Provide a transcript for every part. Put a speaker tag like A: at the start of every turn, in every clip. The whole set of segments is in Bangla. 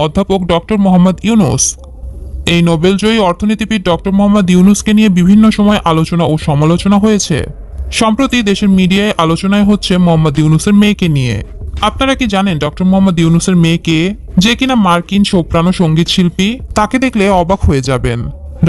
A: অধ্যাপক ডক্টর মোহাম্মদ ইউনূস। এই নোবেলজয়ী অর্থনীতিবিদ ডক্টর মোহাম্মদ ইউনূসকে নিয়ে বিভিন্ন সময় আলোচনা ও সমালোচনা হয়েছে। সম্প্রতি দেশের মিডিয়ায় আলোচনায় হচ্ছে মোহাম্মদ ইউনূসের মেয়েকে নিয়ে। আপনারা কি জানেন ডক্টর মোহাম্মদ ইউনূসের মেয়ে কে? যে কিনা মার্কিন সোপ্রানো সঙ্গীত শিল্পী। তাকে দেখলে অবাক হয়ে যাবেন।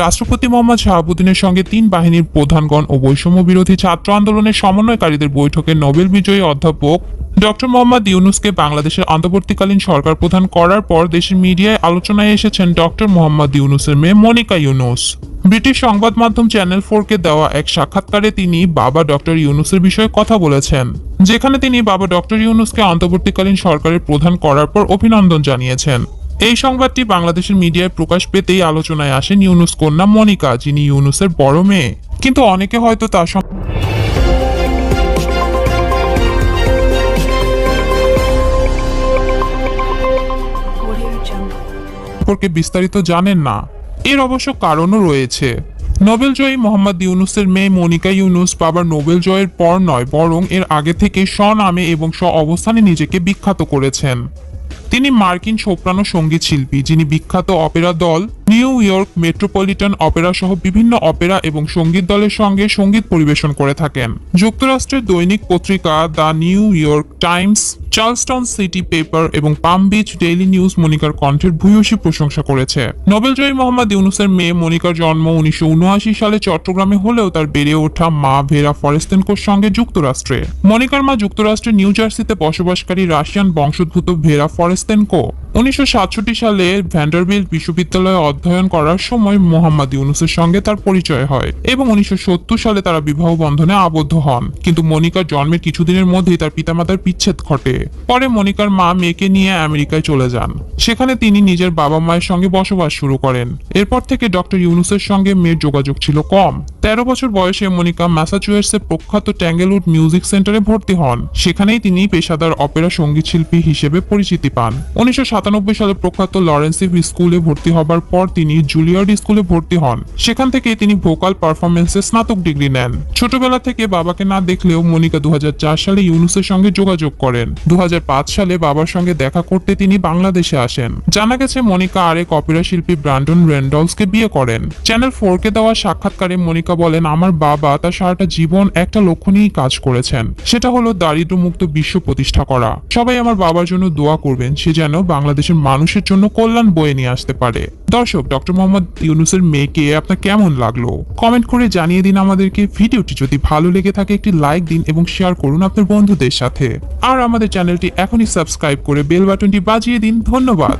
A: রাষ্ট্রপতি মোহাম্মদ শাহাবুদ্দিনের সঙ্গে 3 বাহিনীর প্রধানগণ ও বৈষম্য বিরোধী ছাত্র আন্দোলনের সমন্বয়কারীদের বৈঠকে নোবেল বিজয়ী অধ্যাপক ডক্টর মোহাম্মদ ইউনূসকে বাংলাদেশের অন্তর্বর্তীকালীন সরকার প্রধান করার পর দেশের মিডিয়ায় আলোচনায় এসেছেন ডক্টর মোহাম্মদ ইউনূসের মেয়ে মনিকা ইউনূস। ব্রিটিশ সংবাদ মাধ্যম চ্যানেল 4-কে দেওয়া এক সাক্ষাৎকারে তিনি বাবা ডক্টর ইউনূসের বিষয়ে কথা বলেছেন, যেখানে তিনি বাবা ডক্টর ইউনূসকে অন্তর্বর্তীকালীন সরকারের প্রধান করার পর অভিনন্দন জানিয়েছেন। এই সংবাদটি বাংলাদেশের মিডিয়ায় প্রকাশ পেতেই আলোচনায় আসেন ইউনূস কন্যা মনিকা, যিনি ইউনূসের বড় মেয়ে। কিন্তু অনেকে হয়তো তার সম্পর্কে বিস্তারিত জানেন না। এর অবশ্য কারণও রয়েছে। নোবেলজয়ী মোহাম্মদ ইউনূসের মেয়ে মনিকা ইউনূস বাবার নোবেল জয়ের পর নয়, বরং এর আগে থেকে স্বনামে এবং স্ব অবস্থানে নিজেকে বিখ্যাত করেছেন। তিনি মার্কিন সোপ্রানো সঙ্গীত শিল্পী, যিনি বিখ্যাত অপেরা দল নিউ ইয়র্ক মেট্রোপলিটন অপেরা সহ বিভিন্ন অপেরা এবং সঙ্গীত দলের সঙ্গে সঙ্গীত পরিবেশন করে থাকেন। যুক্তরাষ্ট্রের দৈনিক পত্রিকা the new York Times, Charleston city paper এবং পাম বিচ ডেইলি নিউজ মনিকার কণ্ঠের ভূয়সী প্রশংসা করেছে। নোবেলজয়ী মোহাম্মদ ইউনূসের মেয়ে মনিকার জন্ম 1979 সালে চট্টগ্রামে হলেও তার বেড়ে ওঠা মা ভেরা ফরেস্তেনকোর সঙ্গে যুক্তরাষ্ট্রে। মনিকার মা যুক্তরাষ্ট্রের নিউ জার্সিতে বসবাসকারী রাশিয়ান বংশোদ্ভূত ভেরা ফরেস্তেনকো। 1967 সালে ভ্যান্ডারবিল্ট বিশ্ববিদ্যালয়ে অধ্যয়ন করার সময় মোহাম্মদ ইউনূসের সঙ্গে তার পরিচয় হয় এবং 1970 সালে তারা বিবাহ বন্ধনে আবদ্ধ হন। কিন্তু মনিকার জন্মের কিছুদিনের মধ্যেই তার পিতামাতার বিচ্ছেদ ঘটে। পরে মনিকার মা মেয়েকে নিয়ে আমেরিকায় চলে যান। সেখানে তিনি নিজের বাবা মায়ের সঙ্গে বসবাস শুরু করেন। এরপর থেকে ডক্টর ইউনূসের সঙ্গে মেয়ের যোগাযোগ ছিল কম। 13 বছর বয়সে মনিকা ম্যাসাচুসেটসের প্রখ্যাত ট্যাঙ্গেলউড মিউজিক সেন্টারে ভর্তি হন। সেখানেই তিনি পেশাদার অপেরা সঙ্গীতশিল্পী হিসেবে পরিচিতি পান। 1997 সালে প্রখ্যাত লরেন্স ইভ স্কুলে ভর্তি হবার পর তিনি জুলিয়ার্ড স্কুলে ভর্তি হন। সেখান থেকে তিনি ভোকাল পারফরমেন্সে স্নাতক ডিগ্রি নেন। ছোটবেলা থেকে বাবাকে না দেখলেও মনিকা 2004 সালে ইউনূসের সঙ্গে যোগাযোগ করেন। 2005 সালে বাবার সঙ্গে দেখা করতে তিনি বাংলাদেশে আসেন। জানা গেছে মনিকা আরেক অপেরা শিল্পী ব্র্যান্ডন রেন্ডলসকে বিয়ে করেন। চ্যানেল 4-কে দেওয়া সাক্ষাৎকারে মনিকা বলেন, আমার বাবা তার সারাটা জীবন একটা লক্ষ্য নিয়েই কাজ করেছেন, সেটা হলো দারিদ্র্যমুক্ত বিশ্ব প্রতিষ্ঠা করা। সবাই আমার বাবার জন্য দোয়া করবেন, সে যেন বাংলাদেশের মানুষের জন্য কল্যাণ বয়ে নিয়ে আসতে পারে। দর্শক, ডক্টর মোহাম্মদ ইউনূসের মেয়েকে আপনার কেমন লাগলো কমেন্ট করে জানিয়ে দিন আমাদেরকে। ভিডিওটি যদি ভালো লেগে থাকে একটি লাইক দিন এবং শেয়ার করুন আপনার বন্ধুদের সাথে। আর আমাদের চ্যানেলটি এখনই সাবস্ক্রাইব করে বেল বাটনটি বাজিয়ে দিন। ধন্যবাদ।